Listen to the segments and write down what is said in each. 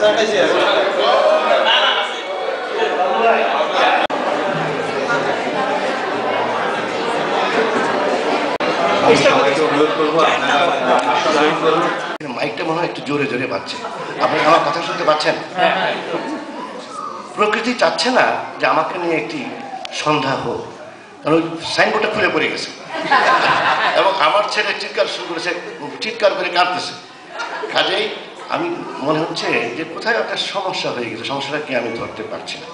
মাইকটা মনে হয় একটু জোরে জোরে বাজছে। আপনি আমার কথা শুনতে পাচ্ছেন? প্রকৃতি চাচ্ছে না যে আমাকে নিয়ে একটি সন্ধ্যা হোক, কারণ ওই সাইনবোর্ডটা খুলে পড়ে গেছে এবং আমার ছেলে চিৎকার শুরু করেছে, চিৎকার করে কাঁদতেছে। কাজেই আমি মনে হচ্ছে যে কোথায় একটা সমস্যা হয়ে গেছে। সমস্যাটা কি আমি ধরতে পারছি না।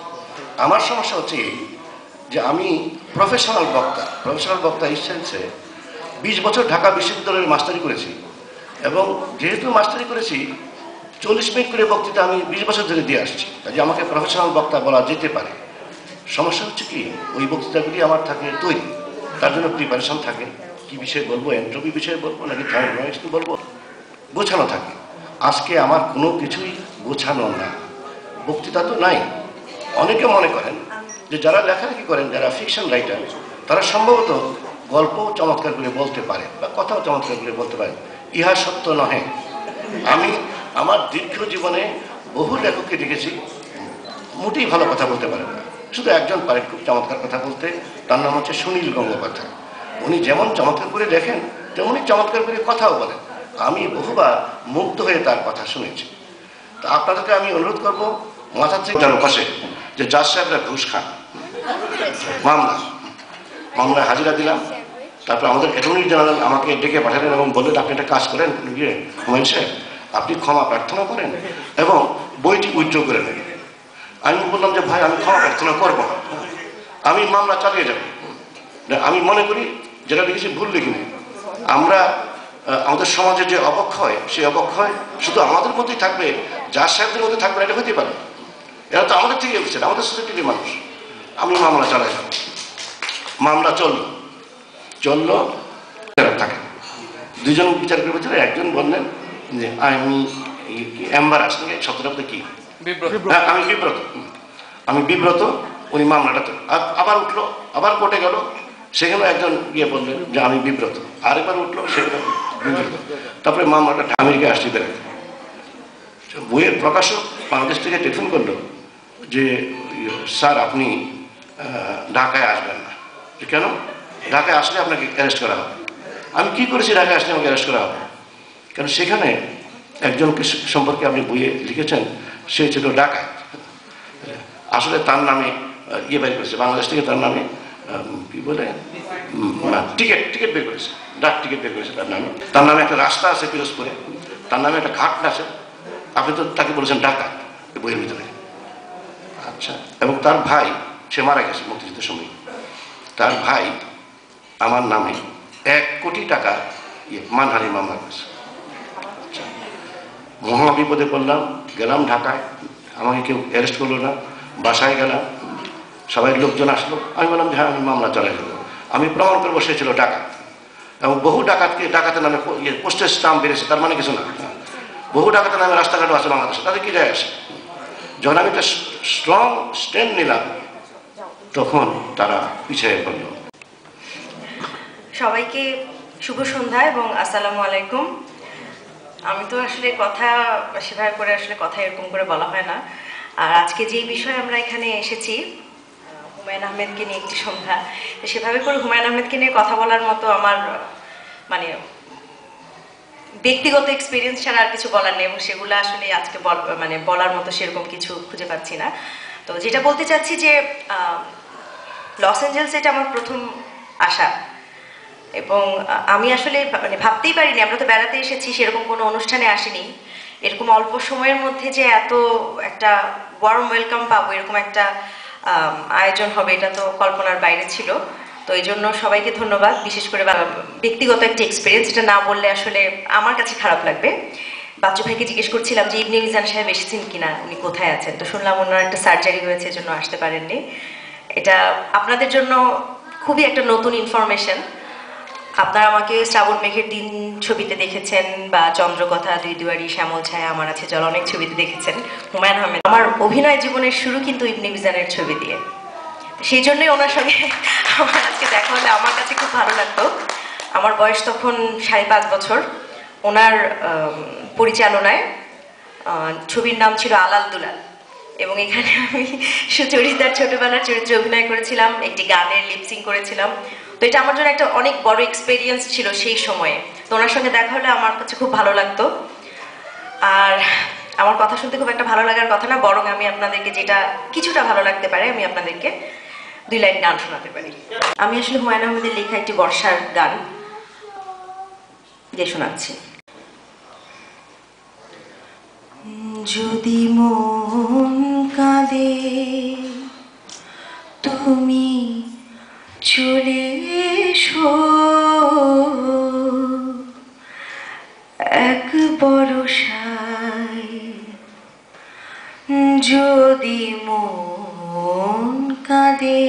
আমার সমস্যা হচ্ছে এই যে আমি প্রফেশনাল বক্তা এই সেন্সে 20 বছর ঢাকা বিশ্ববিদ্যালয়ের মাস্টারি করেছি এবং যেহেতু মাস্টারি করেছি 40 মিনিট করে বক্তৃতা আমি 20 বছর ধরে দিয়ে আসছি, কাজে আমাকে প্রফেশনাল বক্তা বলা যেতে পারে। সমস্যা হচ্ছে কি ওই বক্তৃতাগুলি আমার থাকে তৈরি, তার জন্য প্রিপারেশন থাকে, কি বিষয়ে বলবো, এন্ট্রপি বিষয়ে বলবো নাকি থার্মোডাইনামিক্স বলবো, গোছানো থাকে। আজকে আমার কোনো কিছুই গোছানো না, বক্তৃতা তো নাই। অনেকে মনে করেন যে যারা লেখালেখি করেন, যারা ফিকশন রাইটার, তারা সম্ভবত গল্পও চমৎকার করে বলতে পারে বা কথাও চমৎকার করে বলতে পারে। ইহা সত্য নহে। আমি আমার দীর্ঘ জীবনে বহু লেখককে দেখেছি মোটেই ভালো কথা বলতে পারেন না, শুধু একজন পারে খুব চমৎকার কথা বলতে, তার নাম হচ্ছে সুনীল গঙ্গোপাধ্যায়। উনি যেমন চমৎকার করে লেখেন তেমনি চমৎকার করে কথাও বলেন। আমি বহুবার মুগ্ধ হয়ে তার কথা শুনেছি। তা আপনাদেরকে আমি অনুরোধ করবো মাথা থেকে তার পাশে যে জাজ সাহেবরা ঘুষ খান, মামলায় হাজিরা দিলাম। তারপর আমাদের অ্যাটর্নি জেনারেল আমাকে ডেকে পাঠালেন এবং বললেন আপনি একটা কাজ করেন গিয়ে হুমায়ুন সাহেব, আপনি ক্ষমা প্রার্থনা করেন এবং বইটি উইথড্র করে নেন। আমি বললাম যে ভাই আমি ক্ষমা প্রার্থনা করবো না, আমি মামলা চালিয়ে যাব। আমি মনে করি যেটা লিখেছি ভুল লিখিনি। আমরা আমাদের সমাজে যে অবক্ষয়, সেই অবক্ষয় শুধু আমাদের মধ্যেই থাকবে, জাজ সাহেবদের মধ্যে থাকবে না, এটা হতে পারে। এরা তো আমাদের থেকে এসেছেন, আমাদের সোসাইটির মানুষ। আমি মামলা চালাই যাব। মামলা চললো থাকে। দুজন বিচারকের ভিতরে একজন বললেন যে আমি এম্বারাস, শব্দটা কি, আমি বিব্রত। উনি মামলাটা আবার উঠলো, আবার কোর্টে গেল, সেখানে একজন গিয়ে বললেন যে আমি বিব্রত, আরেকবার উঠলো, সেখানে বিব্রত। তারপরে মামলাটা আমেরিকায় আসতে বেরোতে, বইয়ের প্রকাশক বাংলাদেশ থেকে টেলিফোন করলো যে স্যার আপনি ঢাকায় আসবেন না। কেন? ঢাকায় আসলে আপনাকে অ্যারেস্ট করা হবে। আমি কি করেছি ঢাকায় আসলে আমাকে অ্যারেস্ট করা হবে? কারণ সেখানে একজনকে সম্পর্কে আপনি বইয়ে লিখেছেন, সে ছিল ডাকাত। আসলে তার নামে ইয়ে বের করেছে, বাংলাদেশ থেকে তার নামে কি বলে টিকিট বের করেছে, ডাক টিকিট বের করেছে তার নামে একটা রাস্তা আছে পিরোজপুরে, তার নামে একটা ঘাট আছে। আপনি তো তাকে বলেছেন ডাকাত বইয়ের ভিতরে। আচ্ছা, এবং তার ভাই, সে মারা গেছে মুক্তিযুদ্ধের সময়, তার ভাই আমার নামে 1 কোটি টাকা মানহানি মামলা করেছে। আচ্ছা, মহা বিপদে পড়লাম, গেলাম ঢাকায়, আমাকে কেউ অ্যারেস্ট করলো না। বাসায় গেলাম, সবাই লোকজন আসলো, আমি বললাম যে হ্যাঁ আমি মামলা চালাই দেবো, আমি প্রমাণ করবো সে ছিল ডাকাত। এবং বহু ডাকাতকে ডাকাতের নামে পোস্টের স্টাম্প বেড়েছে, তার মানে কিছু না। বহু ডাকাতের নামে রাস্তাঘাটও আছে বাংলাদেশে, তাদের কি যায় আসে? যখন আমি একটা স্ট্রং স্ট্যান্ড নিলাম তখন তারা পিছিয়ে পড়ল। সবাইকে শুভ সন্ধ্যা এবং আসসালামু আলাইকুম। আমি তো আসলে কথা সেভাবে করে কথা এরকম করে বলা হয় না। আর আজকে যে বিষয়ে আমরা এখানে এসেছি, হুমায়ুন আহমেদকে নিয়ে একটি সন্ধ্যা, সেভাবে করে হুমায়ুন আহমেদকে নিয়ে কথা বলার মতো আমার মানে ব্যক্তিগত এক্সপিরিয়েন্স ছাড়া আর কিছু বলার নেই, এবং সেগুলো আসলে আজকে বলার মতো সেরকম কিছু খুঁজে পাচ্ছি না। তো যেটা বলতে চাচ্ছি যে লস অ্যাঞ্জেলস এটা আমার প্রথম আসা, এবং আমি আসলে ভাবতেই পারিনি, আমরা তো বেড়াতে এসেছি, সেরকম কোনো অনুষ্ঠানে আসিনি, এরকম অল্প সময়ের মধ্যে যে এত একটা ওয়ার্ম ওয়েলকাম পাবো, এরকম একটা আয়োজন হবে, এটা তো কল্পনার বাইরে ছিল। তো এই জন্য সবাইকে ধন্যবাদ। বিশেষ করে ব্যক্তিগত একটা এক্সপিরিয়েন্স, এটা না বললে আসলে আমার কাছে খারাপ লাগবে। বাচ্চু ভাইকে জিজ্ঞেস করছিলাম যে ইবনে মিজান সাহেব এসেছেন কিনা, উনি কোথায় আছেন, তো শুনলাম ওনার একটা সার্জারি হয়েছে, জন্য আসতে পারেননি। এটা আপনাদের জন্য খুবই একটা নতুন ইনফরমেশন। আপনারা আমাকে শ্রাবণ মেঘের দিন ছবিতে দেখেছেন, বা চন্দ্রকথা, 2 দুয়ারি, শ্যামল ছায়া, আমার আছে জল, অনেক ছবিতে দেখেছেন হুমায়ুন আহমেদ। আমার অভিনয় জীবনের শুরু কিন্তু ইবনে মিজানের ছবি দিয়ে, সেই জন্যই ওনার সঙ্গে আমার আজকে দেখা হলে আমার কাছে খুব ভালো লাগতো। আমার বয়স তখন 5.5 বছর। ওনার পরিচালনায় ছবির নাম ছিল আলাল দুলাল, এবং এখানে আমি সুচরিতার ছোটবেলার চরিত্রে অভিনয় করেছিলাম, একটি গানের লিপসিং করেছিলাম। তো এটা আমার জন্য একটা অনেক বড় এক্সপেরিয়েন্স ছিল সেই সময়ে। তো ওনার সঙ্গে দেখা হলে আমার কাছে খুব ভালো লাগতো। আর আমার কথা শুনতে খুব একটা ভালো লাগার কথা না, বরং আমি আপনাদেরকে যেটা কিছুটা ভালো লাগতে পারে আমি আপনাদেরকে 2 লাইন গান শোনাতে পারি। আমি আসলে হুমায়ুন আহমেদের লেখা একটি বর্ষার গান যে শোনাচ্ছি। যদি মন কাঁদে তুমি চলে এসো, এক বরষায় যদি মন কাঁদে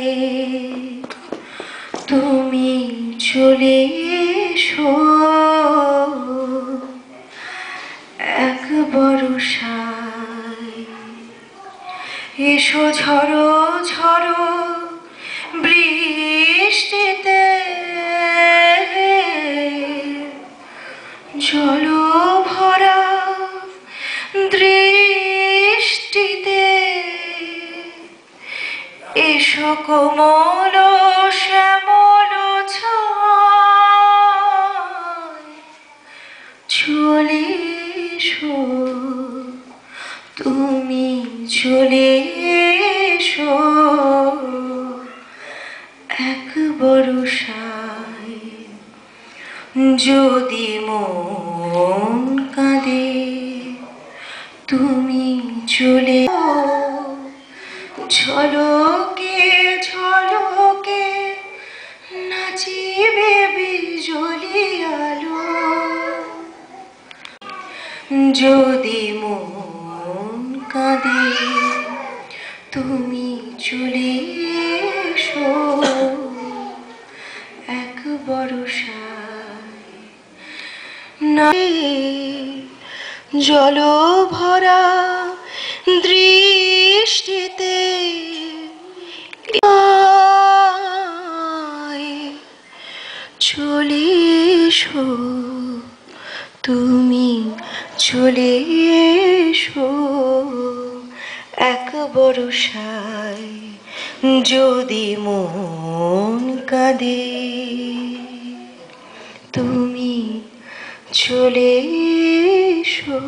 তুমি চলে এসো, এক বরষায় এসো ঝড়ো ঝড়ো বৃষ্টিতে, জল ভরা দৃষ্টিতে, এসো কোমল শ্যামল ছায়, চলে এসো তুমি চলে এসো, এক বরষায় যদি মন কাঁদে তুমি চলে, ঝলকে ঝলকে নাচিবে বিজলি আলো, যদি মন কাঁদে তুমি চলে এসো, এক বরষায় না জল ভরা দৃষ্টিতে, চলে এসো তুমি চলে এসো, এক বরষায় যদি মন কাঁদে তুমি চলে এসো,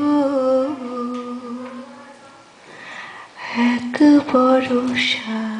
এক বরষায়।